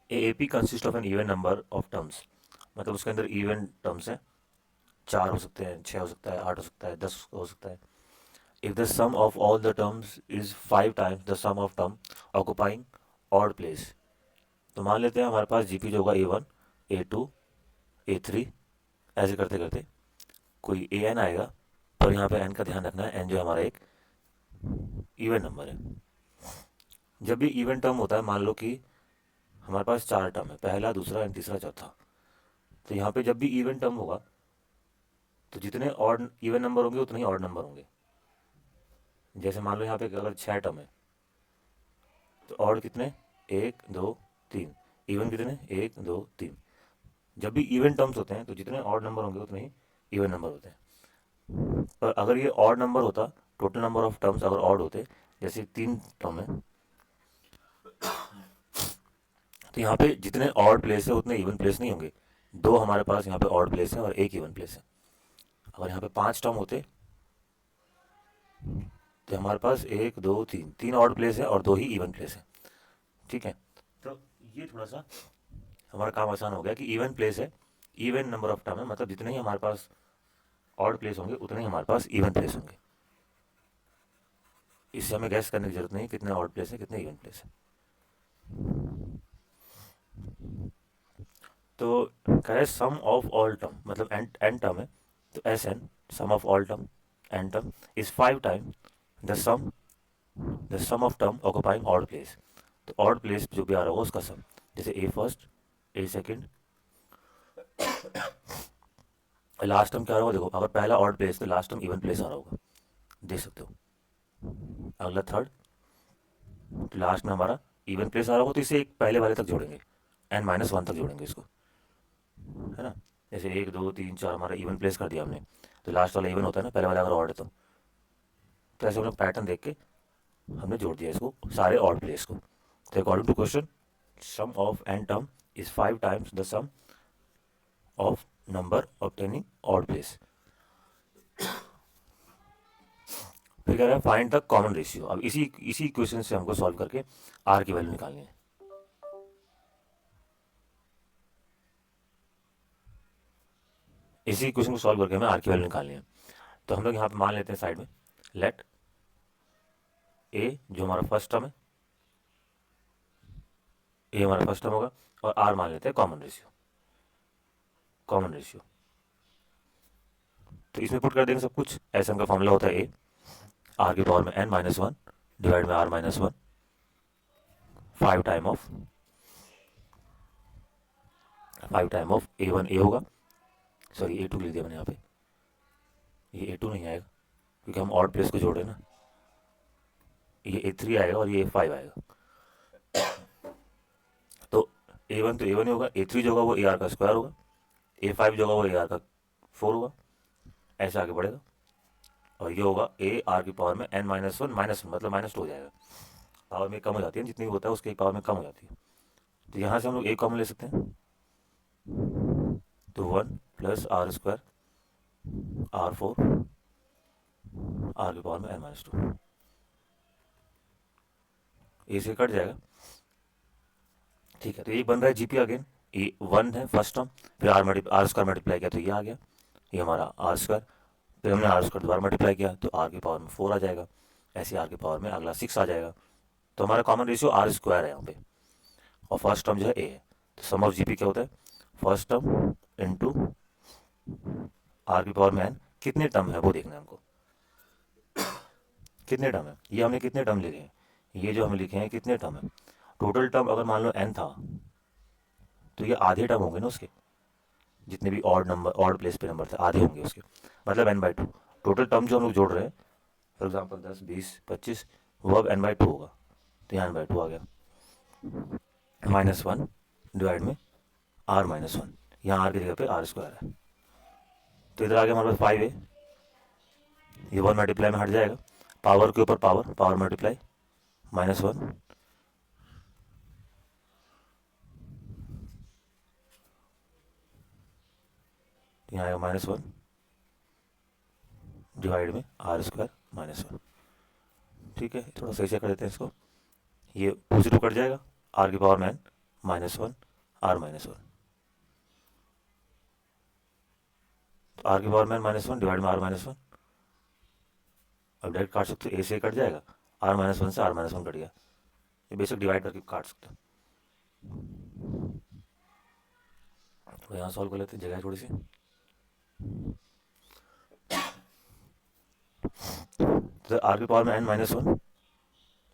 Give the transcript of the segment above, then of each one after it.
AAP consist of an even number of terms, मतलब उसके अंदर इवन टर्म्स हैं, 4 हो सकते हैं, 6 हो सकता है, 8 हो सकता है, 10 हो सकता है। If the sum of all the terms is 5 times the sum of term occupying odd place. तो मान लेते हैं हमारे पास जीपी जो होगा A1, A2, A3, ऐसे करते करते कोई AN आएगा, पर यहाँ पे n का ध्यान रखना है, n जो हमारा एक इवन नंबर है। जब भी इवन टर्म होता है, मान लो कि हमारे पास 4 टर्म है, पहला, दूसरा एंड तीसरा, चौथा। तो यहाँ पे जब भी इवन टर्म होगा तो जितने ऑड इवन नंबर होंगे उतने ही ऑड नंबर होंगे। जैसे मान लो यहाँ पे अगर 6 टर्म है तो ऑड कितने, 1 2 3। इवन कितने, 1 2 3। जब भी इवन टर्म्स होते हैं तो जितने ऑड नंबर होंगे उतने ही इवन नंबर होते हैं। पर अगर ये ऑड नंबर होता, टोटल नंबर ऑफ टर्म्स अगर ऑड होते, जैसे 3 टर्म है, तो यहाँ पे जितने ऑड प्लेस है उतने इवन प्लेस नहीं होंगे। दो हमारे पास यहाँ पे ऑड प्लेस है और एक इवन प्लेस है। अगर यहाँ पे 5 टर्म होते तो हमारे पास 1 2 3, 3 ऑड प्लेस है और 2 ही इवन प्लेस है। ठीक है, तो ये थोड़ा सा हमारा काम आसान हो गया कि इवन प्लेस है, इवन नंबर ऑफ टर्म है, मतलब जितने ही हमारे पास ऑड प्लेस होंगे उतने ही हमारे पास इवन प्लेस होंगे। इससे हमें गैस करने की जरूरत नहीं कितने ऑड प्लेस है कितने इवन प्लेस है। तो कह रहे सम ऑफ ऑल टर्म, मतलब एन एन टर्म है, तो SN, sum of all term, n term, is 5 time the sum the sum of term occupying odd place. तो ऑड प्लेस जो भी आ रहा होगा उसका सम, जैसे A first, A second, last term क्या आ रहा होगा, देखो अगर पहला ऑड प्लेस तो लास्ट टर्म इवन प्लेस आ रहा होगा, देख सकते हो। अगला थर्ड, तो लास्ट में हमारा इवन प्लेस आ रहा होगा, तो इसे एक पहले वाले तक जोड़ेंगे, N-1 तक जोड़ेंगे इसको, है ना। जैसे 1 2 3 4 हमारा इवन प्लेस कर दिया हमने, तो लास्ट वाला इवन होता है ना, पहले वाला अगर ऑड है तो ऐसे हमने पैटर्न देख के हमने जोड़ दिया इसको सारे ऑड प्लेस को। तो according to question, sum of n term is 5 times the sum of number obtaining odd place. फिर कह रहा है फाइंड द कॉमन रेशियो। अब इसी इसी क्वेश्चन से हमको सॉल्व करके आर की वैल्यू निकालनी है। इसी क्वेश्चन को सॉल्व करके हमें आर की वैल्यू निकालनी है। तो हम लोग यहाँ पे मान लेते हैं साइड में, लेट ए जो हमारा फर्स्ट टर्म है, ए हमारा फर्स्ट टर्म होगा, और आर मान लेते हैं कॉमन रेशियो, कॉमन रेशियो। तो इसमें पुट कर देंगे सब कुछ। एस एम का फॉर्मूला होता है ए आर की पावर में N-1 डिवाइड में R-1, 5 टाइम ऑफ A1 ए होगा, सॉरी A2 लिख दिया मैंने यहाँ पे, ये A2 नहीं आएगा क्योंकि हम ऑड प्लेस को जोड़ रहे हैं ना, ये A3 आएगा और ये A5 आएगा। तो A1 तो A1 ही होगा, A3 जो होगा वो AR का स्क्वायर होगा, A5 जो होगा वो AR का 4 होगा, ऐसे आगे बढ़ेगा। और ये होगा AR की पावर में N-1 मतलब -2 हो जाएगा, पावर में कम हो जाती है, जितनी भी होता है उसकी पावर में कम हो जाती है। तो यहाँ से हम लोग A कॉमन ले सकते हैं, तो 1 प्लस R² R4 आर की पावर में N-2, ए से कट जाएगा। ठीक है, तो ये बन रहा है जीपी अगेन, ये 1 है फर्स्ट टर्म, फिर आर स्क्वायर मल्टीप्लाई किया तो ये आ गया, ये हमारा R², फिर हमने R² दोबारा मल्टीप्लाई किया तो आर की पावर में 4 आ जाएगा, ऐसे आर की पावर में अगला 6 आ जाएगा। तो हमारा कॉमन रेशियो R² है यहाँ पे, और फर्स्ट टर्म जो है ए है। तो सम ऑफ जीपी क्या होता है, फर्स्ट टर्म इंटू आर की पावर में एन। कितने टर्म है वो देखना है हमको, कितने टर्म है, ये हमने कितने टर्म लिखे हैं, ये जो हमें लिखे हैं कितने टर्म है। टोटल टर्म अगर मान लो एन था तो ये आधे टर्म होंगे ना उसके, जितने भी ऑड नंबर ऑड प्लेस पे नंबर थे आधे होंगे उसके, मतलब N/2। टोटल टर्म जो हम लोग जोड़ रहे हैं, फॉर एग्जाम्पल 10 20 25, वो अब N/2 होगा, तो यहाँ N/2 आ गया, -1 डिवाइड में R-1, यहाँ आर की जगह पे R² है। तो इधर आगे हमारे पास 5 है, ये 1 मल्टीप्लाई में हट जाएगा, पावर के ऊपर पावर, पावर मल्टीप्लाई, -1 यहाँ आएगा -1 डिवाइड में R² -1। ठीक है, थोड़ा सही से कर देते हैं इसको, ये पॉजिटिव कट जाएगा, आर की पावर में n -1 r -1, तो r की पावर में -1 डिवाइड में r -1, अब डायरेक्ट काट सकते हो, a से कट जाएगा, r -1 से r -1 कट गया, ये बेसिक डिवाइड करके काट सकते हो। तो यहाँ सॉल्व कर लेते हैं, जगह है थोड़ी सी। तो r की पावर में n-1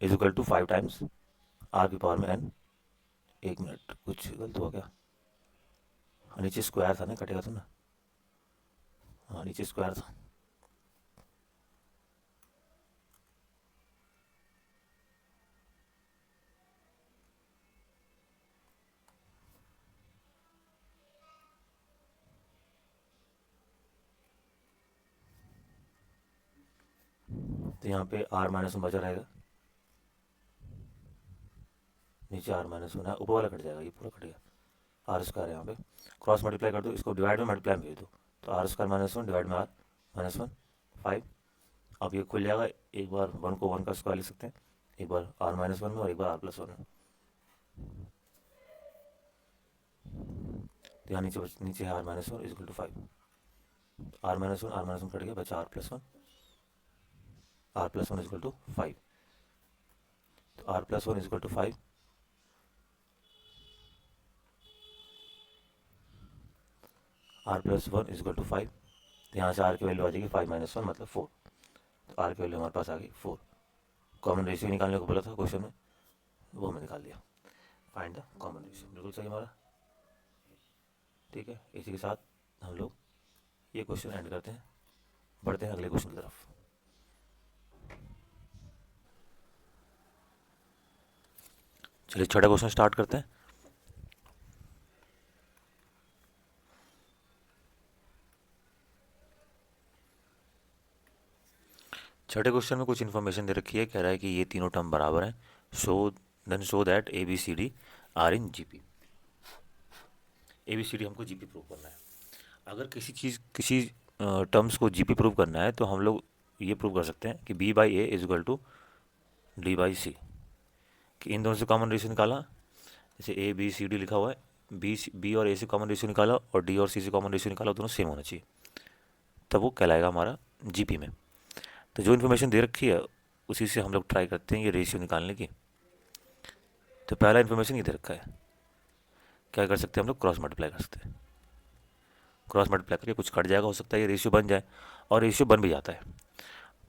is equal to 5 times r की पावर में n। एक मिनट, कुछ गलत हुआ क्या? नीचे स्क्वायर था ना, कटेगा तो ना, हाँ नीचे स्क्वायर था। तो यहाँ पे r -1 बचा रहेगा, नीचे r -1 है, ऊपर वाला कट जाएगा, ये पूरा कट गया, r स्क्वायर है यहाँ पे, क्रॉस मल्टीप्लाई कर दो, इसको डिवाइड में मल्टीप्लाई में भेज दो, तो r स्क्वायर -1 डिवाइड में r -1 5। अब ये खुल जाएगा, एक बार 1 को 1 का स्क्वायर लिख सकते हैं, एक बार r -1 में और एक बार r+1 में। तो यहाँ नीचे है r -1 is equal to 5, r -1 cut गया, बचा r+1 इज इक्वल टू 5, तो r+1 is equal to 5, r+1 is equal to 5। तो यहाँ से r की वैल्यू आ जाएगी 5 -1 मतलब 4, तो r की वैल्यू हमारे पास आ गई 4। कॉमन रेशियो निकालने को बोला था क्वेश्चन में, वो मैं निकाल दिया, फाइंड द कॉमन रेशियो, बिल्कुल सही हमारा। ठीक है, इसी के साथ हम लोग ये क्वेश्चन एंड करते हैं, बढ़ते हैं अगले क्वेश्चन की तरफ। चलिए छठा क्वेश्चन स्टार्ट करते हैं। छठे क्वेश्चन में कुछ इन्फॉर्मेशन दे रखी है, कह रहा है कि ये तीनों टर्म बराबर हैं, show that a B C D are in GP. A B C d हमको जीपी प्रूव करना है। अगर किसी टर्म्स को जीपी प्रूव करना है तो हम लोग ये प्रूव कर सकते हैं कि B by A is equal to D by C, कि इन दोनों से कॉमन रेशियो निकाला, जैसे ए बी सी डी लिखा हुआ है, बी और ए से कॉमन रेशियो निकाला और डी और सी से कॉमन रेशियो निकाला, दोनों सेम होना चाहिए, तब वो कहलाएगा हमारा जीपी में। तो जो इन्फॉर्मेशन दे रखी है उसी से हम लोग ट्राई करते हैं ये रेशियो निकालने की। तो पहला इन्फॉर्मेशन ये दे रखा है, क्या कर सकते हैं हम लोग, क्रॉस मल्टीप्लाई कर सकते हैं, क्रॉस मल्टीप्लाई करके कुछ कट जाएगा, हो सकता है ये रेशियो बन जाए, और रेशियो बन भी जाता है।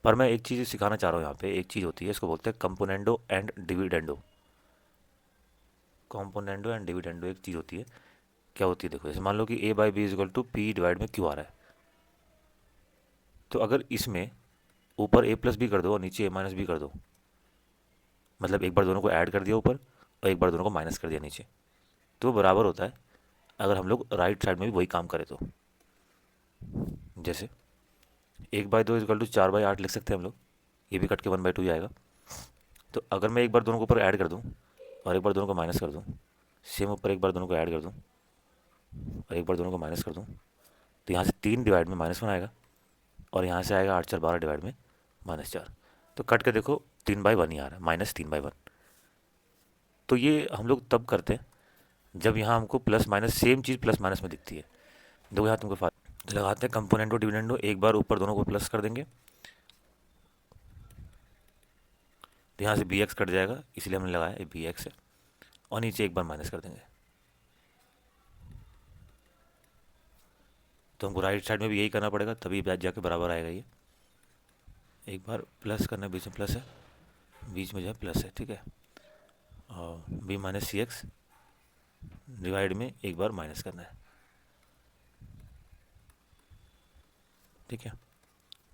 पर मैं एक चीज़ सिखाना चाह रहा हूँ यहाँ पे, एक चीज़ होती है, इसको बोलते हैं componendo and dividendo. Componendo and dividendo एक चीज़ होती है, क्या होती है देखो, जैसे मान लो कि A by B is equal to P divide में क्यू आ रहा है, तो अगर इसमें ऊपर ए प्लस बी कर दो और नीचे ए माइनस बी कर दो, मतलब एक बार दोनों को ऐड कर दिया ऊपर और एक बार दोनों को माइनस कर दिया नीचे, तो बराबर होता है अगर हम लोग राइट साइड में भी वही काम करें तो। जैसे 1/2 इजकल टू 4/8 लिख सकते हैं हम लोग, ये भी कट के 1/2 ही आएगा। तो अगर मैं एक बार दोनों को ऊपर ऐड कर दूँ और एक बार दोनों को माइनस कर दूँ, सेम ऊपर एक बार दोनों को ऐड कर दूँ और एक बार दोनों को माइनस कर दूँ, तो यहाँ से 3 डिवाइड में -1 आएगा और यहाँ से आएगा 8 4 12 डिवाइड में -4। तो कट के देखो 3/1 ही आ रहा है, -3/1। तो ये हम लोग तब करते हैं जब यहाँ हमको प्लस माइनस सेम चीज़ प्लस माइनस में दिखती है। देखो यहाँ तुमको तो लगाते हैं कंपोनेंटो डिविडेंडो, एक बार ऊपर दोनों को प्लस कर देंगे तो यहाँ से बी एक्स कट जाएगा, इसलिए हमने लगाया ये बी एक्स है, और नीचे एक बार माइनस कर देंगे, तो हमको राइट साइड में भी यही करना पड़ेगा, तभी जाके बराबर आएगा ये। एक बार प्लस करना, बीच में प्लस है, बीच में जो है प्लस है, ठीक है, और B minus C x divide में एक बार माइनस करना है, ठीक है।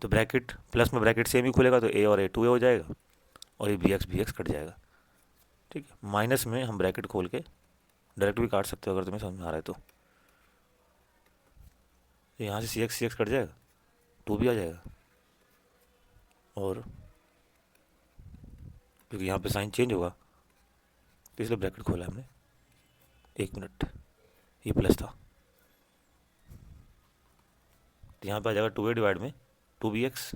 तो ब्रैकेट प्लस में ब्रैकेट सेम ही खुलेगा, तो ए और ए 2a हो जाएगा और ये बी एक्स कट जाएगा, ठीक है। माइनस में हम ब्रैकेट खोल के डायरेक्ट भी काट सकते हो अगर तुम्हें समझ में आ रहा है तो यहाँ से सी एक्स कट जाएगा, 2 भी आ जाएगा, और क्योंकि यहाँ पे साइन चेंज होगा तो इसलिए ब्रैकेट खोला हमने। एक मिनट, ये प्लस था, तो यहाँ पे आ जाएगा 2a डिवाइड में 2bx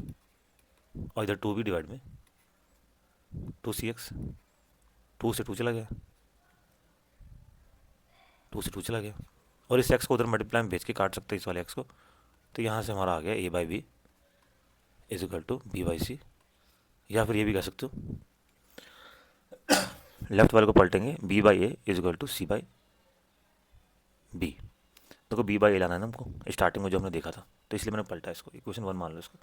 और इधर 2b डिवाइड में 2cx, 2 से 2 चला गया, 2 से 2 चला गया, और इस एक्स को उधर मल्टीप्लाई में भेज के काट सकते हैं इस वाले एक्स को। तो यहाँ से हमारा आ गया A by B is equal to B by C. या फिर ये भी कह सकते हो, लेफ्ट वाले को पलटेंगे, B by A is equal to C by B. देखो बी बाई ए लाना है ना हमको, स्टार्टिंग में जो हमने देखा था, तो इसलिए मैंने पलटा इसको, इक्वेशन 1 मान लो इसको।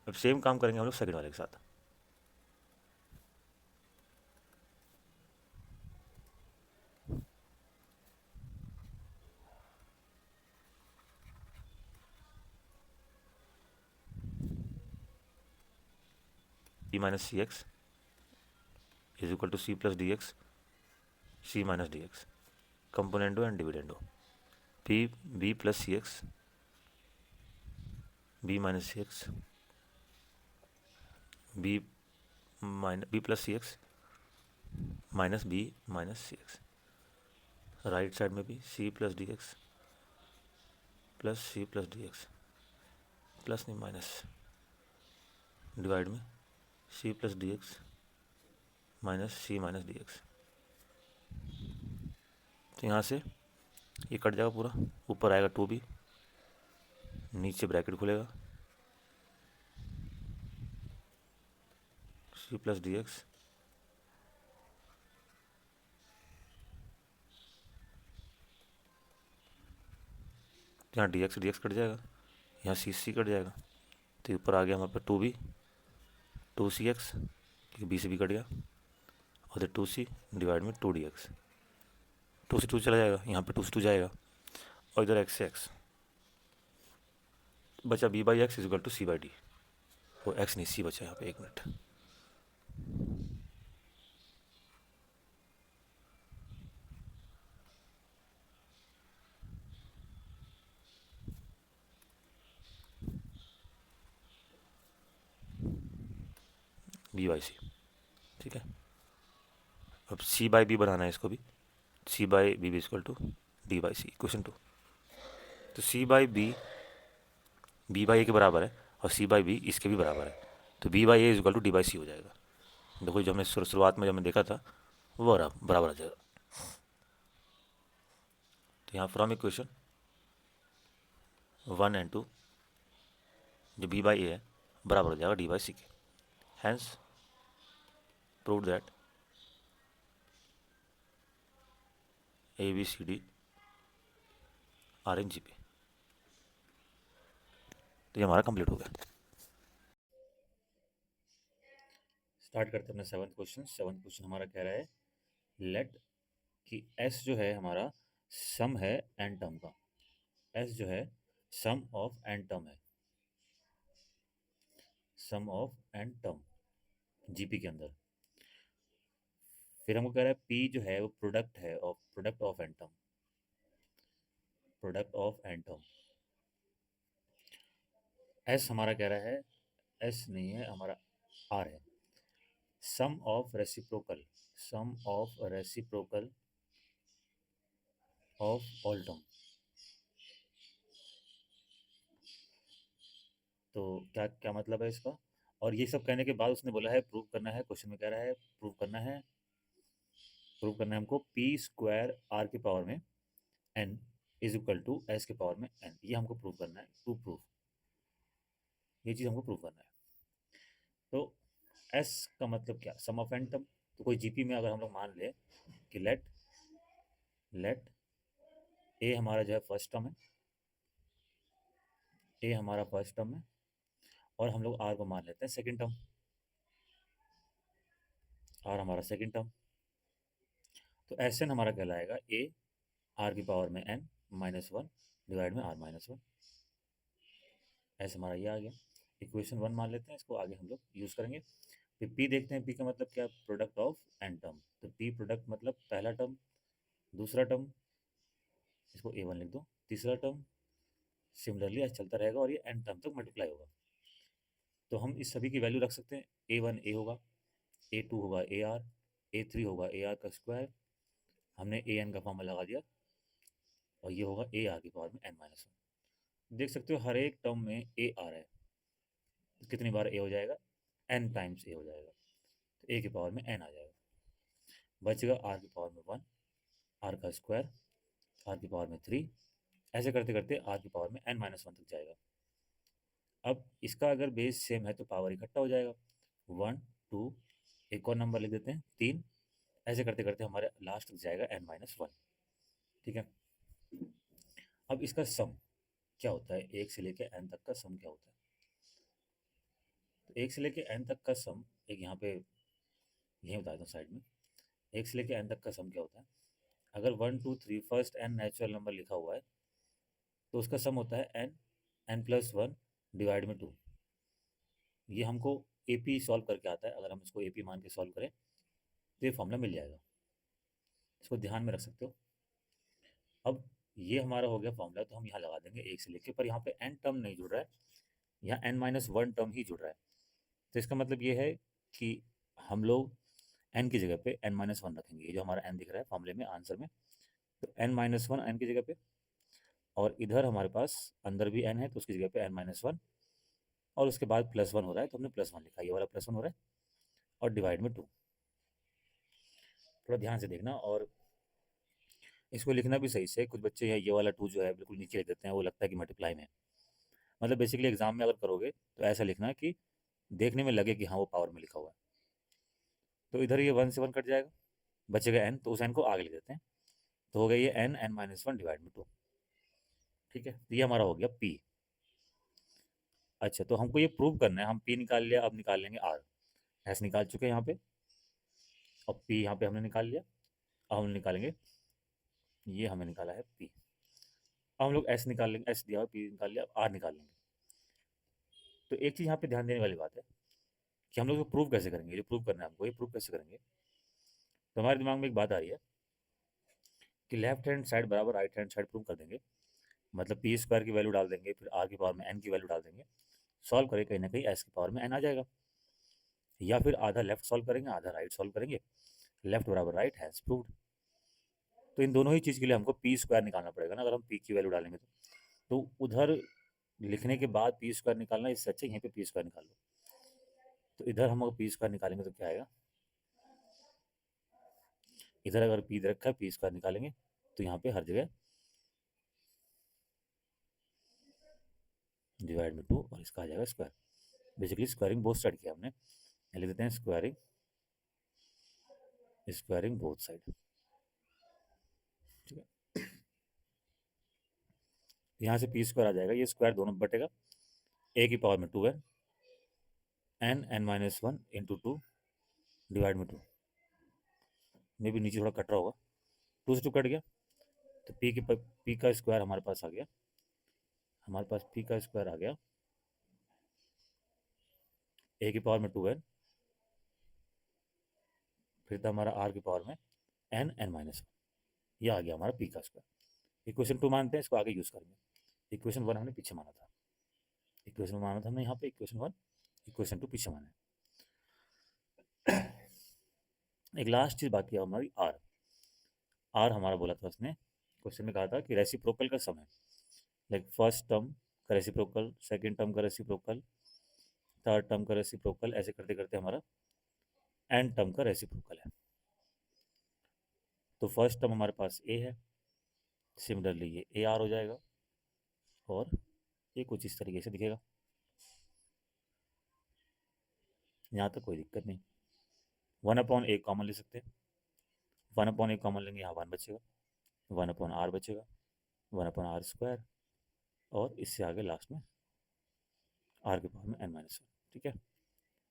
अब सेम काम करेंगे हम लोग सेकंड वाले के साथ। B minus C X is equal to C plus D X, C minus D X, componendo and dividendo. B B plus C X, B minus C X, B minus B plus C X minus B minus C X. Right side में भी C plus D X plus C plus D X, plus नहीं minus, divide में C plus D X minus C minus D X. तो यहाँ से ये cut जाएगा पूरा, ऊपर आएगा 2b, नीचे ब्रैकेट खुलेगा, सी प्लस डी एक्स यहाँ डी एक्स कट जाएगा, यहाँ सी कट जाएगा, तो ऊपर आ गया हमारे पास 2b 2cx, क्योंकि बी से भी कट गया, और 2c डिवाइड में 2dx। 2 से 2 चला जाएगा, यहाँ पे 2 से 2 जाएगा, और इधर x से x बचा, b by x is equal to C by d. वो x नहीं, c बचा यहाँ पे, 1 मिनट। b बाई सी, ठीक है। अब c बाई बी बनाना है इसको भी, c by B is equal to D by c, question 2। तो c by b by a के बराबर है, और c बाई बी इसके भी बराबर है, तो b by A is equal to D by C हो जाएगा। देखो जो हमने शुरुआत में जब हमने देखा था वो बराबर आ जाएगा। तो यहाँ फ्रॉम इक्वेशन 1 एंड 2 जो b बाई ए है बराबर हो जाएगा डी बाई सी के। Hence prove that a B C D are in G P. तो ये हमारा कंप्लीट हो गया। स्टार्ट करते हैं अपना सेवन्थ क्वेश्चन। सेवन्थ क्वेश्चन हमारा कह रहा है लेट कि एस जो है हमारा सम है एन टर्म का। एस जो है सम ऑफ एन टर्म है, sum of n term GP के अंदर। फिर हमको कह रहा है पी जो है वो product of n term, product of n term. S हमारा कह रहा है, एस नहीं है हमारा, आर है, sum of reciprocal, sum of reciprocal of all term. तो क्या क्या मतलब है इसका? और ये सब कहने के बाद उसने बोला है प्रूव करना है, क्वेश्चन में कह रहा है प्रूव करना है हमको पी स्क्वायर आर की पावर में n is equal to S के पावर में एन। ये हमको प्रूव करना है, टू प्रूव, ये चीज़ हमको प्रूव करना है। तो एस का मतलब क्या, सम ऑफ एन टर्म। तो कोई जीपी में अगर हम लोग मान ले कि लेट ए हमारा जो है फर्स्ट टर्म है, ए हमारा फर्स्ट टर्म है, और हम लोग आर को मान लेते हैं सेकंड टर्म, आर हमारा सेकंड टर्म। तो एस एन हमारा कहलाएगा ए आर की पावर में एन माइनस वन डिवाइड में आर माइनस वन। ऐसे हमारा ये आ गया। इक्वेशन 1 मान लेते हैं, इसको आगे हम लोग यूज़ करेंगे। फिर पी देखते हैं, पी का मतलब क्या, प्रोडक्ट ऑफ एन टर्म। तो पी प्रोडक्ट मतलब पहला टर्म, दूसरा टर्म, इसको ए वन लिख दो, तीसरा टर्म, सिमिलरली ऐसे चलता रहेगा और ये एन टर्म तक मल्टीप्लाई होगा। तो हम इस सभी की वैल्यू रख सकते हैं। ए वन ए होगा, ए टू होगा ए आर, ए थ्री होगा ए आर का स्क्वायर, हमने ए एन का फॉर्मूला लगा दिया, और ये होगा ए आर की पावर में एन माइनस वन। देख सकते हो हर एक टर्म में ए आ रहा है, तो कितनी बार ए हो जाएगा, एन टाइम्स ए हो जाएगा, तो ए की पावर में एन आ जाएगा। बचेगा आर की पावर में वन, आर का स्क्वायर आर की पावर में 3, ऐसे करते करते आर की पावर में n-1 तक जाएगा। अब इसका अगर बेस सेम है तो पावर इकट्ठा हो जाएगा, 1 2, एक और नंबर लिख देते हैं 3, ऐसे करते करते हमारे लास्ट तक जाएगा n-1। ठीक है। अब इसका सम क्या होता है, एक से लेके n तक का सम क्या होता है? तो एक से लेके n तक का सम, एक यहाँ पे यही बता देता हूँ साइड में। एक से लेके n तक का सम क्या होता है, अगर 1 2 3 फर्स्ट n नेचुरल नंबर लिखा हुआ है तो उसका सम होता है n+1 डिवाइड में 2। ये हमको AP सॉल्व करके आता है, अगर हम इसको AP मान के सॉल्व करें तो ये फॉर्मूला मिल जाएगा, इसको ध्यान में रख सकते हो। अब ये हमारा हो गया फॉर्मूला, तो हम यहाँ लगा देंगे एक से लेके, पर यहाँ पे n टर्म नहीं जुड़ रहा है, यहाँ n-1 टर्म ही जुड़ रहा है। तो इसका मतलब ये है कि हम लोग n की जगह पे n-1 रखेंगे, ये जो हमारा n दिख रहा है फॉर्मूले में आंसर में, तो n-1 n की जगह पे, और इधर हमारे पास अंदर भी n है तो उसकी जगह पे n-1, और उसके बाद +1 हो रहा है तो हमने +1 लिखा, ये वाला +1 हो रहा है, और डिवाइड में 2। थोड़ा ध्यान से देखना, और इसको लिखना भी सही से। कुछ बच्चे ये वाला 2 जो है बिल्कुल नीचे लिख देते हैं, वो लगता है कि मल्टीप्लाई में है। मतलब बेसिकली एग्जाम में अगर करोगे तो ऐसा लिखना है कि देखने में लगे कि हाँ वो पावर में लिखा हुआ है। तो इधर ये 1 से 1 कट जाएगा, बचेगा n, तो उस n को आगे लिख देते हैं, तो हो गया ये n-1 डिवाइड में 2। ठीक है, तो ये हमारा हो गया p। अच्छा, तो हमको ये प्रूव करना है, हम p निकाल लिया, अब निकाल लेंगे r। s निकाल चुके हैं यहाँ पे, अब p यहाँ पे हमने निकाल लिया, अब हम निकालेंगे, ये हमें निकाला है p। अब हम लोग s निकाल लेंगे, s दिया हुआ p निकाल लिया, अब r निकाल लेंगे। तो एक चीज़ यहाँ पे ध्यान देने वाली बात है कि हम लोग इसको प्रूव कैसे करेंगे, ये प्रूव करना है हमको, ये प्रूव कैसे करेंगे। तो हमारे दिमाग में एक बात आ रही है कि लेफ्ट हैंड साइड बराबर राइट हैंड साइड प्रूव कर देंगे, मतलब p² की वैल्यू डाल देंगे, फिर r की पावर में n की वैल्यू डाल देंगे, सॉल्व करें, कहीं ना कहीं s की पावर में n आ जाएगा। या फिर आधा लेफ्ट सॉल्व करेंगे, आधा राइट सॉल्व करेंगे, लेफ्ट बराबर राइट हैज प्रूव्ड। तो इन दोनों ही चीज़ के लिए हमको p² निकालना पड़ेगा ना, अगर हम p की वैल्यू डालेंगे तो उधर लिखने के बाद p² निकालना, इससे अच्छा यहीं पे p² निकाल लो। तो इधर हम अगर p² निकालेंगे तो क्या आएगा, इधर अगर p दे रखा है, p² निकालेंगे तो यहाँ पे हर जगह डिवाइड में 2, और इसका आ जाएगा square. Basically squaring both side किया हमने, लिख देते हैं स्क्वायरिंग, स्क्वायरिंग बोथ साइड। ठीक है, यहाँ से p² आ जाएगा, ये स्क्वायर दोनों बटेगा, a की पावर में 2 है, n-1 इंटू 2 डिवाइड में 2, मे भी नीचे थोड़ा कट रहा होगा, 2 से 2 कट गया, तो p का स्क्वायर हमारे पास आ गया, हमारे पास p का स्क्वायर आ गया, a की पावर में 2n, फिर था हमारा r की पावर में n-1, ये आ गया हमारा p का स्क्वायर। इक्वेशन 2 मानते हैं, इसको आगे यूज करेंगे। इक्वेशन 1 हमने पीछे माना था, इक्वेशन 1 माना था हमने यहाँ पे, इक्वेशन 1, इक्वेशन 2 पीछे माना है। एक लास्ट चीज बाकी है हमारी r। r हमारा बोला था उसने, क्वेश्चन में कहा था कि रेसिप्रोकल का सम है, लाइक फर्स्ट टर्म का रेसिप्रोकल, सेकंड टर्म का रेसिप्रोकल, थर्ड टर्म का रेसिप्रोकल, ऐसे करते करते हमारा एन टर्म का रेसिप्रोकल है। तो फर्स्ट टर्म हमारे पास a है, सिमिलरली ये ए आर हो जाएगा, और ये कुछ इस तरीके से दिखेगा। यहाँ तक कोई दिक्कत नहीं, 1/a कॉमन ले सकते हैं, 1/a कॉमन लेंगे, यहाँ 1 बचेगा, 1/r बचेगा, 1/r², और इससे आगे लास्ट में r के पावर में n-1। ठीक है,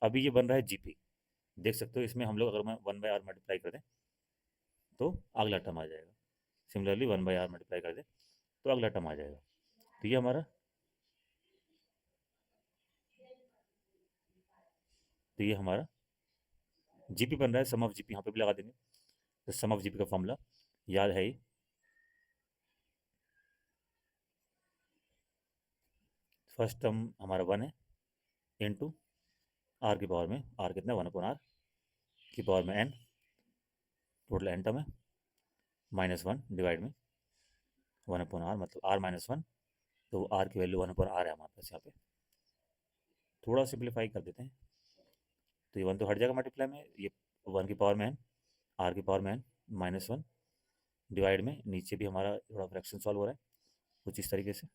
अभी ये बन रहा है जीपी, देख सकते हो इसमें हम लोग अगर मैं 1/r मल्टीप्लाई कर दें तो अगला टर्म आ जाएगा, सिमिलरली 1/r मल्टीप्लाई कर दें तो अगला टर्म आ जाएगा। तो ये हमारा, तो ये हमारा जीपी बन रहा है, सम ऑफ जीपी यहाँ पे भी लगा देंगे। तो सम ऑफ जीपी का फॉर्मूला याद है ही, फर्स्ट टर्म हमारा 1 है, इंटू आर की पावर में, आर कितना, 1/r की पावर में n, टोटल n टर्म है, -1 डिवाइड में 1/r, मतलब r-1, तो r की वैल्यू 1/r है हमारे पास यहाँ पे। थोड़ा सिंप्लीफाई कर देते हैं, तो ये 1 तो हट जाएगा मल्टीप्लाई में, ये 1 की पावर में n, r की पावर में n, -1 डिवाइड में नीचे भी हमारा थोड़ा फ्रैक्शन सॉल्व हो रहा है कुछ इस तरीके से।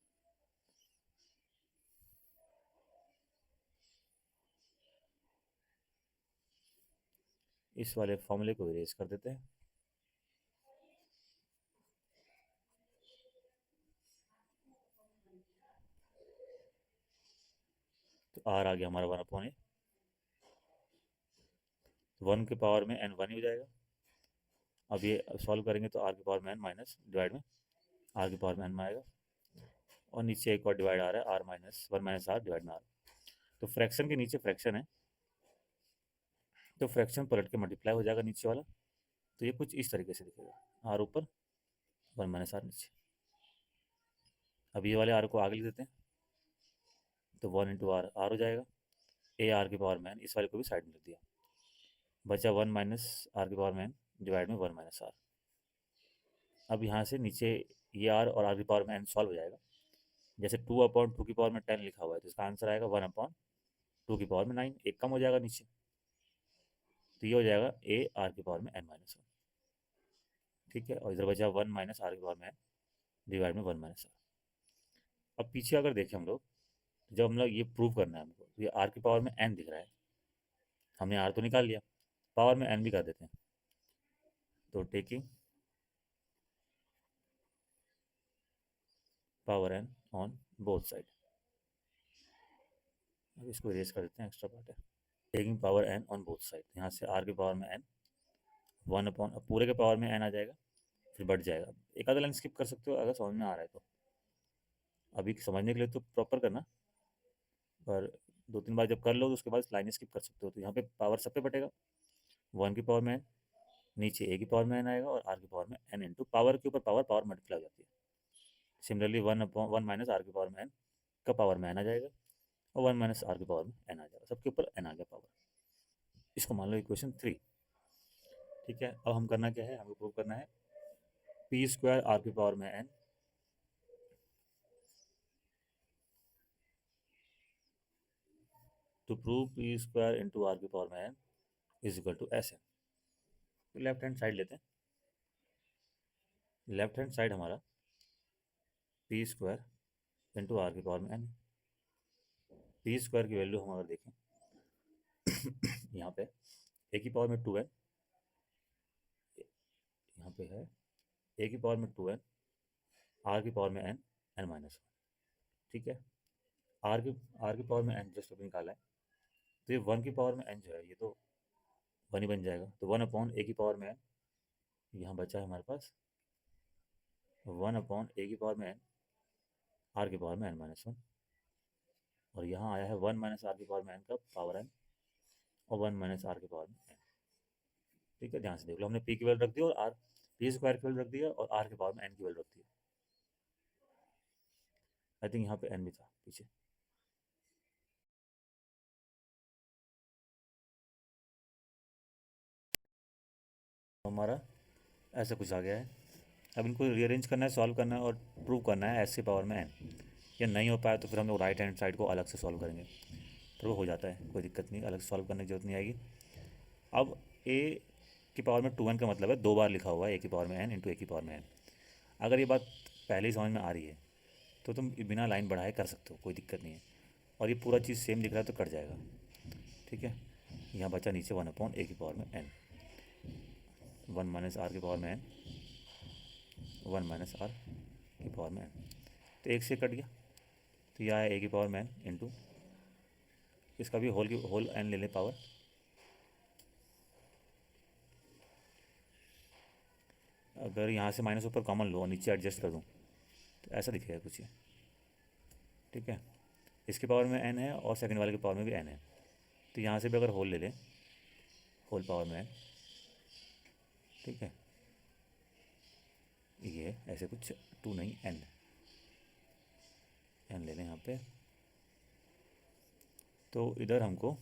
इस वाले फॉर्मूले को इरेज कर देते हैं। तो आर आ गया हमारा 1/a। 1 के पावर में n 1 ही हो जाएगा। अब ये सॉल्व करेंगे तो आर की पावर में n माइनस डिवाइड में आर की पावर में n में आएगा, और नीचे एक और डिवाइड आ रहा है r minus 1 minus r divide में आर। तो फ्रैक्शन के नीचे फ्रैक्शन है, तो फ्रैक्शन पलट के मल्टीप्लाई हो जाएगा नीचे वाला। तो ये कुछ इस तरीके से दिखेगा, आर ऊपर 1 माइनस आर नीचे। अब ये वाले आर को आगे लिख देते हैं, तो 1 इंटू आर आर हो जाएगा, ए आर की पावर में n, इस वाले को भी साइड में लिख दिया, बचा 1 माइनस आर की पावर में n डिवाइड में 1 माइनस आर। अब यहाँ से नीचे ये आर और आर की पावर में n सॉल्व हो जाएगा। जैसे 2/2 की पावर में 10 लिखा हुआ है, तो इसका आंसर आएगा 1/2 की पावर में 9, एक कम हो जाएगा नीचे, तो ये हो जाएगा ए आर की पावर में n माइनस 1। ठीक है, और इधर बचा 1 माइनस आर की पावर में n डिवाइड में 1 माइनस आर। अब पीछे अगर देखें हम लोग, तो जब हम लोग ये प्रूव करना है हमको, तो ये आर की पावर में n दिख रहा है, हमने आर तो निकाल लिया, पावर में n भी कर देते हैं। तो taking power n on both side, अब इसको इरेज कर देते हैं, एक्स्ट्रा पार्ट है। Taking power n on both side, यहाँ से r की पावर में n 1/, अब पूरे के पावर में n आ जाएगा, फिर बढ़ जाएगा। एक आधा लाइन स्किप कर सकते हो अगर समझ में आ रहा है तो, अभी समझने के लिए तो प्रॉपर करना, पर 2-3 बार जब कर लो तो उसके बाद लाइनें स्किप कर सकते हो। तो यहाँ पे पावर सब पे बटेगा, 1 की पावर में n, नीचे a की पावर में n आएगा, और r की पावर में n इंटू पावर के ऊपर पावर, पावर मल्टीप्लाई हो जाती है। सिमिलरली 1/1 माइनस आर की पावर में n का पावर में n आ जाएगा, और 1 माइनस आर की पावर में n आ जाएगा, सबके ऊपर n आ गया पावर। इसको मान लो इक्वेशन 3। ठीक है, अब हम करना क्या है, हमको प्रूव करना है पी स्क्वायर आर की पावर में n to prove P square into r की पावर में n is equal to S n. तो लेफ्ट हैंड साइड लेते हैं, लेफ्ट हैंड साइड हमारा पी स्क्वायर इंटू आर की पावर में n। पी स्क्वायर की वैल्यू हम अगर देखें यहाँ पे ए की पावर में 2n, यहाँ पे है ए की पावर में 2n, आर की पावर में n, n माइनस 1। ठीक है, आर की पावर में n जस्ट अभी निकाला है, तो ये 1 की पावर में n जो है ये तो 1 ही बन जाएगा, तो 1/, ए की पावर में n, यहाँ बचा है हमारे पास 1/, ए की पावर में n, आर की पावर में n माइनस 1, और यहाँ आया है 1 माइनस आर की पावर में n का पावर n, और 1 माइनस आर की पावर में n। ठीक है, ध्यान से देख लो, हमने पी की वैल्यू रख दी, और आर पी स्क्वायर की वैल्यू रख दिया, और आर की पावर में n की वैल्यू रख दी। आई थिंक यहाँ पे n भी था पीछे। हमारा ऐसा कुछ आ गया है, अब इनको रीअरेंज करना है, सॉल्व करना है, और प्रूव करना है एस की पावर में n। ये नहीं हो पाया तो फिर हम लोग राइट हैंड साइड को अलग से सॉल्व करेंगे, तो वो हो जाता है, कोई दिक्कत नहीं, अलग से सॉल्व करने की जरूरत नहीं आएगी। अब a की पावर में 2n का मतलब है 2 बार लिखा हुआ है a की पावर में n इंटू a की पावर में n। अगर ये बात पहले ही समझ में आ रही है तो तुम बिना लाइन बढ़ाए कर सकते हो, कोई दिक्कत नहीं है, और ये पूरा चीज़ सेम दिख रहा है तो कट जाएगा। ठीक है, यहाँ बचा नीचे 1/, a की पावर में n, 1 माइनस आर की पावर में n, 1 माइनस आर की पावर में n, तो एक से कट गया, तो यह है a की पावर में n इंटू, इसका भी होल n ले लें पावर, अगर यहाँ से माइनस ऊपर कॉमन लो और नीचे एडजस्ट कर दूँ तो ऐसा दिखेगा कुछ ये। ठीक है, इसके पावर में n है और सेकंड वाले के पावर में भी n है, तो यहाँ से भी अगर होल ले लें, होल पावर में n। ठीक है, ये ऐसे कुछ 2 नहीं n ले लें यहाँ पे, तो इधर हमको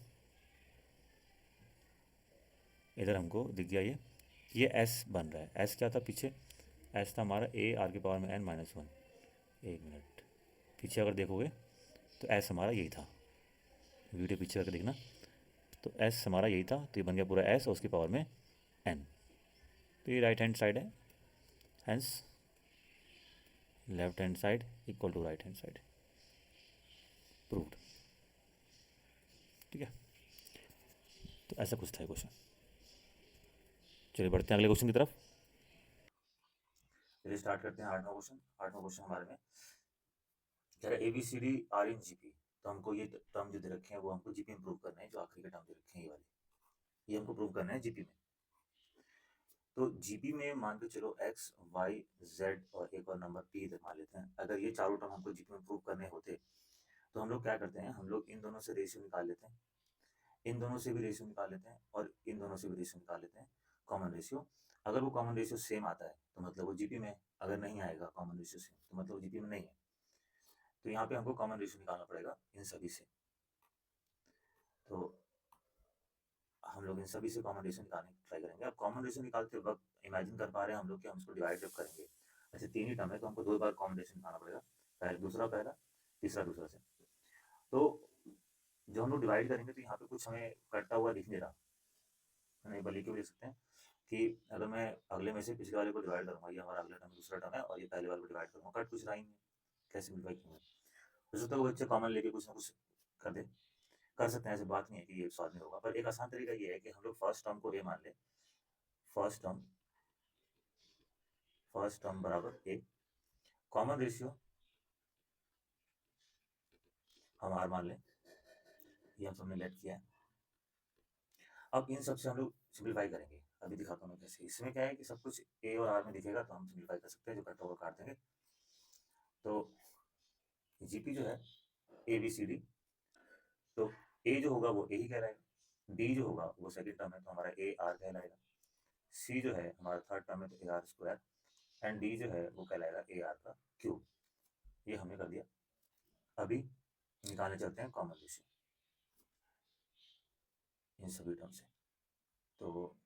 दिख गया ये s बन रहा है। s क्या था पीछे, s था हमारा a आर की पावर में n माइनस 1। एक मिनट पीछे अगर देखोगे तो s हमारा यही था, वीडियो पीछे करके देखना, तो s हमारा यही था, तो ये बन गया पूरा s और उसकी पावर में n। तो ये राइट हैंड साइड है, hence left hand side equal to right hand side, proved. ठीक है, तो ऐसा कुछ था क्वेश्चन। चलिए बढ़ते हैं अगले क्वेश्चन की तरफ। चलिए स्टार्ट करते हैं 8वां क्वेश्चन। 8वां क्वेश्चन हमारे में कह रहा है ABCD आर इन जीपी। तो हमको ये टर्म जो दे रखे हैं वो हमको जीपी में प्रूव करना है। जो आखिरी के टर्म दे रखे हैं ये वाले, ये हमको प्रूव करना है जीपी में। तो जीपी में मान के चलो एक्स वाई जेड और एक और नंबर पी इधर मान लेते हैं। अगर ये चारों टर्म हमको जीपी में प्रूव करने होते तो हम लोग क्या करते हैं, हम लोग इन दोनों से रेशियो निकाल लेते हैं, इन दोनों से भी रेशियो निकाल लेते हैं और इन दोनों से भी रेशियो निकाल लेते हैं, कॉमन रेशियो। अगर वो कॉमन रेशियो सेम आता है तो मतलब वो जीपी में है, अगर नहीं आएगा कॉमन रेशियो सेम तो मतलब वो जीपी में नहीं है। तो यहाँ पे हमको कॉमन रेशियो निकालना पड़ेगा इन सभी से। तो हम लोग इन सभी से कॉमन रेशियो निकालने की ट्राई करेंगे। अब कॉमन रेशियो निकालते वक्त इमेजिन कर पा रहे हैं हम लोग कि हम इसको डिवाइड जब करेंगे, अच्छा 3 ही टर्म है तो हमको 2 बार कॉमन रेशियो निकालना पड़ेगा, पहले दूसरा पहला, तीसरा दूसरा से। तो जब हम लोग डिवाइड करेंगे तो यहाँ पे कुछ हमें कटता हुआ दिख नहीं रहा, नहीं बल्कि क्यों लिख सकते हैं कि अगर मैं अगले में से पिछले वाले को डिवाइड करूंगा, ये हमारा अगला टर्म दूसरा टर्म है और ये पहले वाले को डिवाइड करूंगा, कट कुछ रहा ही नहीं, कैसे सिम्प्लीफाई करेंगे। हो सकता है वो बच्चे कॉमन लेके कुछ ना कुछ कर दे, कर सकते हैं, ऐसी बात नहीं है कि ये सॉल्व नहीं होगा। पर एक आसान तरीका ये है कि हम लोग फर्स्ट टर्म को ए मान लें, फर्स्ट टर्म बराबर ए, कॉमन रेशियो हम आर मान लें, ये हम सबने लेट किया है। अब इन सब से हम लोग सिंप्लीफाई करेंगे, अभी दिखाता हूँ मैं कैसे। इसमें क्या है कि सब कुछ ए और आर में दिखेगा तो हम सिंप्लीफाई कर सकते हैं, जो कटा हुआ काट देंगे। तो जीपी जो है ए बी सी डी, तो ए जो होगा वो ए ही कहलाएगा, डी जो होगा वो सेकंड टर्म है तो हमारा ए आर कहलाएगा, सी जो है हमारा थर्ड टर्म है तो A are square, and D जो है वो कहलाएगा ए आर का क्यूब। ये हमने कर दिया। अभी निकालने चलते हैं कॉमन रेशियो इन सभी टर्म से। तो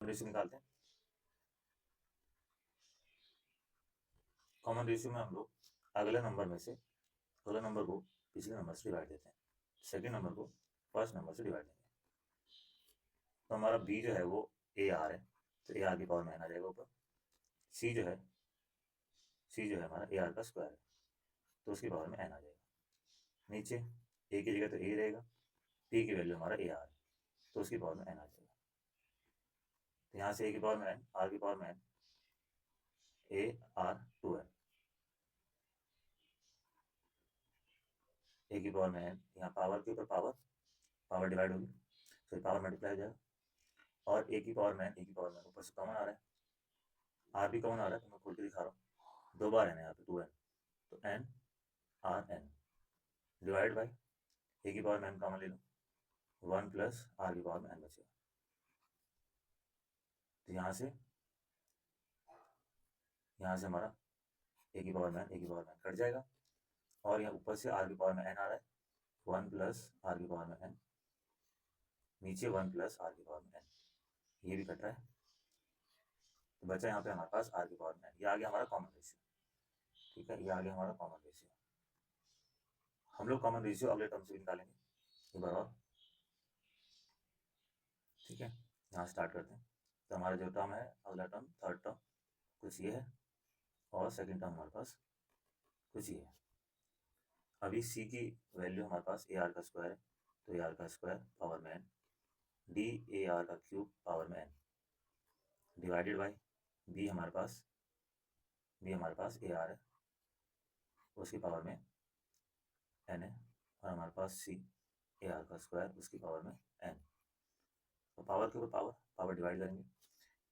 रेशियो निकालते हैं। कॉमन रेशियो में हम लोग अगले नंबर में से अगले नंबर को पिछले नंबर से डिवाइड देते हैं, सेकंड नंबर को फर्स्ट नंबर से डिवाइड देंगे। तो हमारा बी जो है वो ए आर है तो ए आर की पावर में एन आ जाएगा ऊपर। सी जो है हमारा ए आर का स्क्वायर है तो उसकी पावर में एन आ जाएगा। नीचे ए की जगह तो ए रहेगा, पी की वैल्यू हमारा ए आर है तो उसकी पावर में एन आ जाएगा। तो यहाँ से ए की पावर में एन, आर की पावर में एन, ए आर 2 एन, ए की पावर में एन, यहाँ पावर के ऊपर पावर डिवाइड होगी तो पावर मल्टीप्लाई हो जाएगा, और ए की पावर में एन, ए की पावर में ऊपर से कॉमन आ रहा है, आर भी कॉमन आ रहा है तो मैं खोल के दिखा रहा हूँ, 2 बार एन है यहाँ पे 2 एन, तो N R N divide by A की पावर में एन कॉमन ले लो, 1 प्लस आर की पावर में एन बचेगा। तो यहाँ से हमारा ए की पावर में एन कट जाएगा, और यहाँ ऊपर से आर की पावर में एन आ रहा है, 1 प्लस आर की पावर में एन, नीचे 1 प्लस आर की पावर में एन, ये भी कट रहा है। तो बचा यहाँ पे हमारे पास आर की पावर में एन, ये आ गया हमारा कॉमन रेशियो। ठीक है, ये आ गया हमारा कॉमन रेशियो। हम लोग कॉमन रेशियो अगले टर्म से भी निकालेंगे एक बार और। ठीक है, यहाँ स्टार्ट करते हैं। तो हमारा जो टर्म है अगला टर्म, थर्ड टर्म कुछ ये है, और सेकंड टर्म हमारे पास कुछ ये है। अभी सी की वैल्यू हमारे पास ए आर का स्क्वायर है तो ए आर का स्क्वायर पावर में एन, डी ए आर का क्यूब पावर में एन, डिवाइडेड बाई बी हमारे पास ए आर है उसकी पावर में एन है, और हमारे पास सी ए आर का स्क्वायर उसकी पावर में एन। तो पावर के ऊपर पावर डिवाइड करेंगे।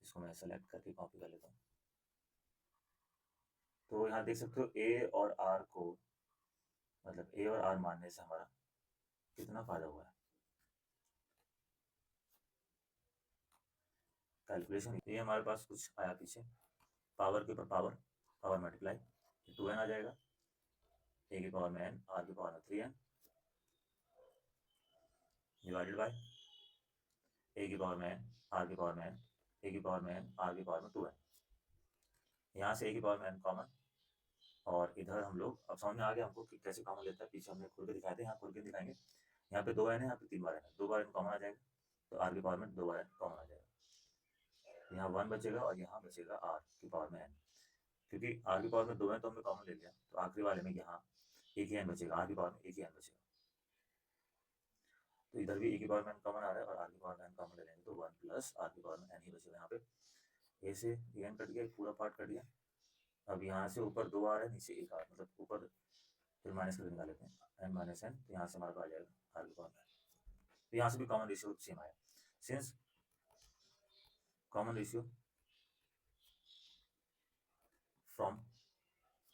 इसको मैं सेलेक्ट करके कॉपी कर लेता हूँ। तो यहाँ देख सकते हो ए और आर को, मतलब ए और आर मानने से हमारा कितना फायदा हुआ है। कैलकुलेशन ये हमारे पास कुछ आया पीछे, पावर के ऊपर पावर मल्टीप्लाई, 2n आ जाएगा, ए की पावर में एन, आर की पावर में 3n, डिवाइडेड बाय ए की पावर में एन, आर की पावर में एन, ए की पावर में एन, आर की पावर में 2n। यहाँ से ए की पावर में एन कॉमन, और इधर हम लोग अब समझ में आ गया हमको कि कैसे कॉमन लेता है। पीछे हमने खोल के दिखाए थे, यहाँ खोल के दिखाएंगे। यहाँ पे 2n है, यहाँ पे 3 बार एन है, 2 बार एन कॉमन आ जाएगा, तो आर की पावर में 2 n कॉमन आ जाएगा, यहाँ 1 बचेगा और यहाँ बचेगा आर की पावर में n। क्योंकि आर की पावर में 2 n तो हमने कॉमन ले लिया, तो आखिरी वाले में यहाँ एक ही n बचेगा, आर की पावर में एक ही n बचेगा। तो इधर भी ए की पावर में n कॉमन आ रहा है और आर की पावर में n कॉमन ले लेंगे तो 1 प्लस आर की पावर में n ही बचेगा। यहाँ पे ए से n कट गया, एक पूरा पार्ट कट गया। अब यहाँ से ऊपर 2 आ रहा है, नीचे 1 आ, मतलब ऊपर फिर माइनस करके निकाल लेते हैं n माइनस n, तो यहाँ से हमारे पास आ जाएगा आर की पावर में। तो यहाँ से भी कॉमन रेशियो सेम आया। Since common ratio from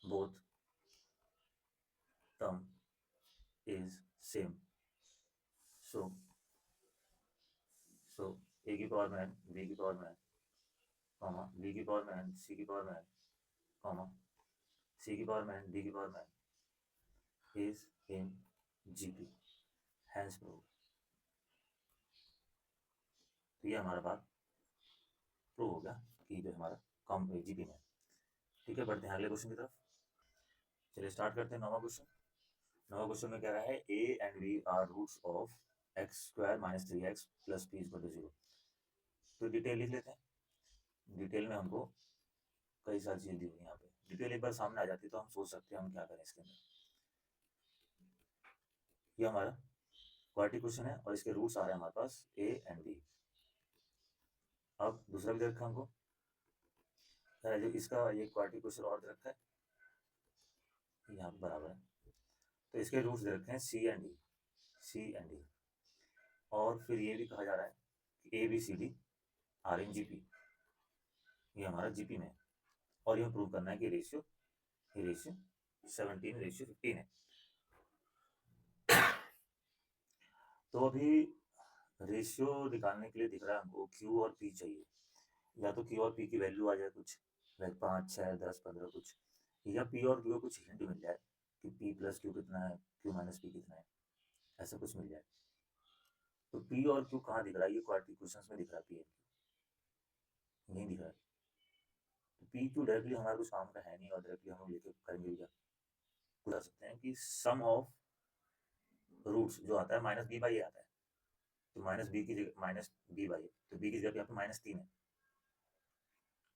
both term is same, so A की पावर में n, बी की पावर में n, कॉमा बी की पावर में n, सी की पावर में n, कॉमा सी की पावर में n, डी की पावर में n is in GP, hence proved। तो ये हमारा बात प्रूव हो गया कि जो हमारा कम जीपी में। ठीक है, बढ़ते हैं अगले क्वेश्चन की तरफ। चलिए स्टार्ट करते हैं नौवां क्वेश्चन। नौवां क्वेश्चन में कह रहा है a and b are roots of x square minus 3x plus P equal to 0। तो डिटेल लिख लेते हैं। डिटेल में हमको कई सारी चीज़ें दी हुई यहाँ पे, डिटेल एक बार सामने आ जाती है तो हम सोच सकते हैं हम क्या करें इसके अंदर। ये हमारा क्वाड्रेटिक क्वेश्चन है और इसके रूट्स आ रहे हैं हमारे पास ए एंड बी। अब दूसरा भी दे रखा हमको, जो इसका ये क्वाड्रेटिक क्वेश्चन और दे रखा है यहाँ पे बराबर है, तो इसके रूट्स दे रखे हैं C and D, C and D. और फिर ये भी कहा जा रहा है कि A B C D are in GP, ये हमारा जीपी में है। और ये प्रूव करना है कि रेशियो 17:15 है। तो अभी रेशियो निकालने के लिए दिख रहा है हमको क्यू और पी चाहिए, या तो क्यू और पी की वैल्यू आ जाए कुछ, लाइक 5, 6, 10, 15 कुछ, या पी और क्यू कुछ हिंट मिल जाए कि पी प्लस क्यू कितना है, क्यू माइनस पी कितना है, ऐसा कुछ मिल जाए। तो पी और क्यू कहाँ दिख रहा है? ये क्वाड्रेटिक क्वेश्चंस में दिख रहा है, पी एंड क्यू नहीं दिख रहा है। तो पी क्यू डायरेक्टली हमारे कुछ काम का है नहीं और डायरेक्टली हम लोग लेके करेंगे क्या, बता सकते हैं कि सम ऑफ रूट्स जो आता है माइनस बी बाई ए आता है, तो माइनस बी की जगह माइनस बी बाई ए, तो बी की जगह पे यहाँ पे -3 है,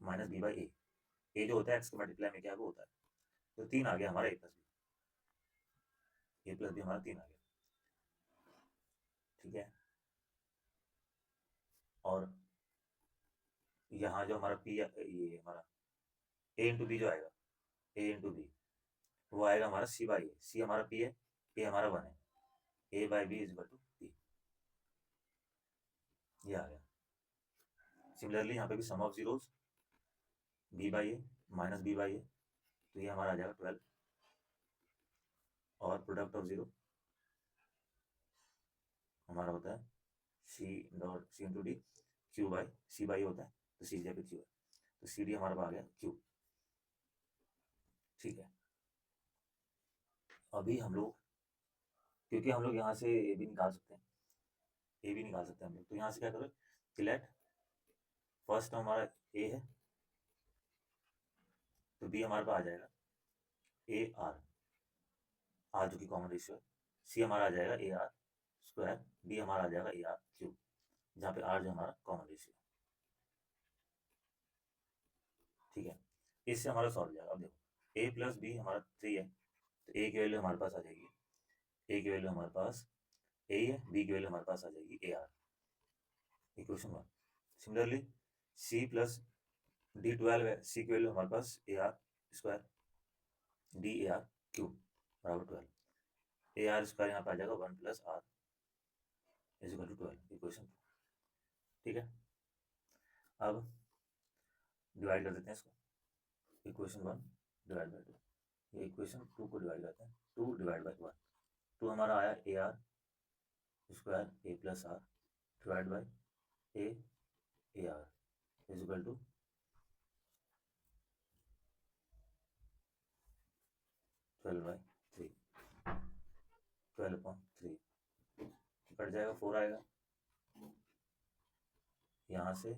माइनस बी बाई ए जो होता है एक्स के मल्टीप्लाई में क्या है वो होता है, तो 3 आ गया हमारा ए प्लस बी हमारा 3 आ गया। ठीक है, और यहाँ जो हमारा पी, ये हमारा ए इंटू बी जो आएगा, ए इंटू बी वो आएगा हमारा सी बाई ए, सी हमारा पी है, ए हमारा 1 है, A by B is equal to P, ये आ गया। सिमिलरली यहाँ पे भी sum of zeros B by A minus B by A, तो ये हमारा आ जाएगा 12, और प्रोडक्ट ऑफ जीरो हमारा होता है c dot c into d, q by c by होता है, तो सी जगह क्यू है, तो सी डी हमारा आ गया क्यू। ठीक है, अभी हम लोग, क्योंकि हम लोग यहाँ से ए भी निकाल सकते हैं, ए भी निकाल सकते हैं हम लोग, तो यहाँ से क्या करें कि लेट फर्स्ट हमारा ए है, तो बी हमारे पास आ जाएगा ए आर, आर जो कि कॉमन रेशियो है, सी हमारा आ जाएगा ए आर स्क्वायर, बी हमारा आ जाएगा ए आर क्यूब, जहाँ पे आर जो हमारा कॉमन रेशियो। ठीक है, इससे हमारा सॉल्व हो जाएगा। अब देखो ए प्लस बी हमारा 3 है, तो ए की वैल्यू हमारे पास आ जाएगी, ए की वैल्यू हमारे पास ए है, बी की वैल्यू हमारे पास आ जाएगी A R, equation 1। Similarly C plus D 12 है, सी की वैल्यू हमारे पास A are square, D A R cube बराबर 12, ए आर स्क्वायर यहाँ पे आ जाएगा 1 plus r is equal to 12, equation. ठीक है, अब डिवाइड कर देते हैं इसको, इक्वेशन 1 डिवाइड बाई 2, ये इक्वेशन 2 को डिवाइड करते हैं, 2 डिवाइड बाई 1, 2 हमारा आया a are square a plus r divide by a r is equal to 12/3, 12/3 cut जाएगा, 4 आएगा, यहाँ से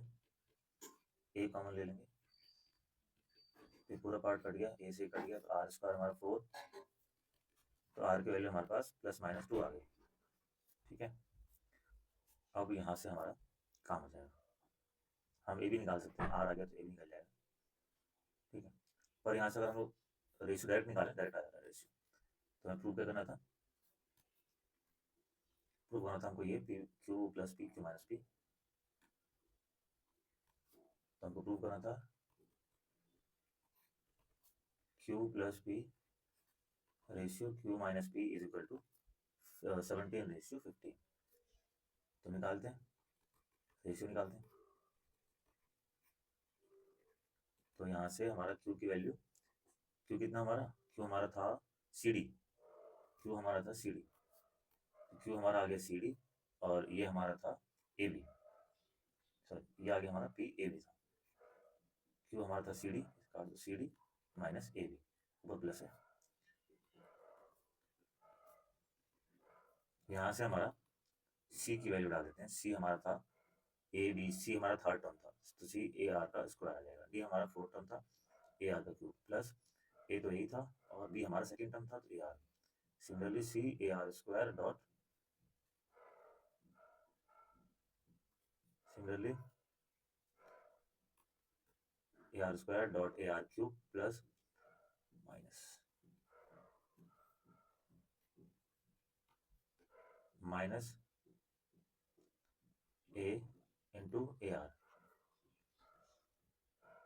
ए कॉमन ले लेंगे, ये पूरा पार्ट कट गया, ए से कट गया, तो आर स्क्वायर हमारा 4, तो आर की वैल्यू हमारे पास +-2 आ गई। ठीक है, अब यहाँ से हमारा काम हो जाएगा, हम ए भी निकाल सकते हैं, आर आ गया तो ए भी निकल जाएगा, ठीक है। पर यहाँ से अगर हम लोग रेशियो डायरेक्ट निकालें, डायरेक्ट आ जाता है रेशियो। तो हमें प्रूव क्या करना था, प्रूव करना था हमको ये P q plus P q minus P. तो हमको प्रूव करना था q plus P ratio q minus P is equal to 17:15। तो निकालते हैं, रेशियो निकालते हैं। तो यहाँ से हमारा क्यू की वैल्यू, क्यू कितना हमारा, क्यू हमारा था सी डी, क्यू हमारा था सी डी, क्यू हमारा आ गया सी डी, और ये हमारा था ए बी, सॉरी ये आ गया हमारा पी ए बी था। क्यू हमारा था सी डी, इसका C D minus A B, ऊपर प्लस है। यहाँ से हमारा सी की वैल्यू डाल देते हैं, सी हमारा था ए बी, सी हमारा थर्ड टर्म था, तो सी ए आर का स्क्वायर आ जाएगा, डी हमारा फोर्थ टर्म था ए आर का क्यूब, प्लस ए तो यही था और बी हमारा सेकेंड टर्म था तो A R. Similarly C A are square dot, similarly A are square dot A R cube plus minus minus A into A R,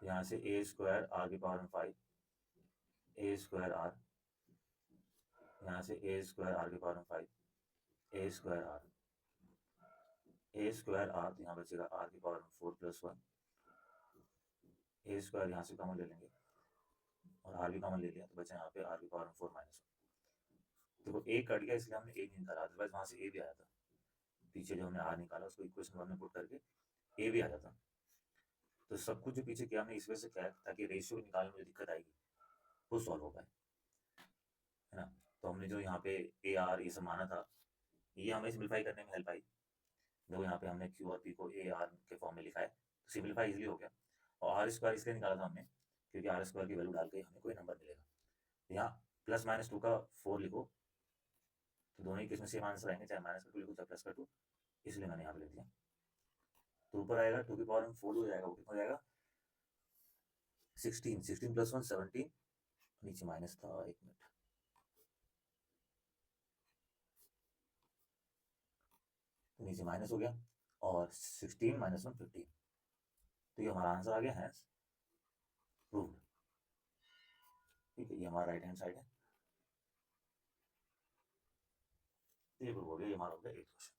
यहाँ से ए स्क्वायर आर की पावर में 5, ए स्क्वायर आर, यहाँ से A square are की power में 5, A square R, A square R, तो यहाँ बचेगा आर की पावर में 4 प्लस 1, ए स्क्वायर यहाँ से कॉमन ले लेंगे और आर भी कॉमन ले लिया, तो बचा यहाँ पे आर की पावर में 4 माइनस 1। देखो ए कट गया इसलिए हमने ए नहीं निकाला, अदरवाइज वहाँ से ए भी आया था, पीछे जो हमने आर निकाला उसको इक्वेशन वन में पुट करके ए भी आ जाता। तो सब कुछ जो पीछे किया हमने इस वजह से किया ताकि रेशियो निकालने में जो दिक्कत आएगी वो सॉल्व हो पाए, है ना। तो हमने जो यहाँ पे ए आर ये सब माना था, ये हमें सिंप्लीफाई करने में हेल्प आई। देखो यहाँ पे हमने क्यू और पी को ए आर के फॉर्म में लिखा है, तो सिंप्लीफाई इजिली हो गया। और आर स्क्वायर इसलिए निकाला था हमने क्योंकि आर स्क्वायर की वैल्यू डाल के हमें कोई नंबर मिलेगा। यहाँ प्लस माइनस 2 का 4 लिखो तो दोनों ही केस में सेम आंसर आएंगे, चाहे माइनस का 2 लिखो चाहे प्लस का 2, इसलिए मैंने यहाँ पे लिख दिया। तो ऊपर आएगा 2 की पावर में 4 हो जाएगा, वो कितना हो जाएगा 16, 16 प्लस 1 17, नीचे माइनस था, एक मिनट, तो नीचे माइनस हो गया और 16 माइनस 1 15, तो ये हमारा आंसर आ गया है प्रूव्ड। ठीक है, ये हमारा राइट हैंड साइड है, ये प्रूव हो गया, ये हमारा हो गया 8 क्वेश्चन।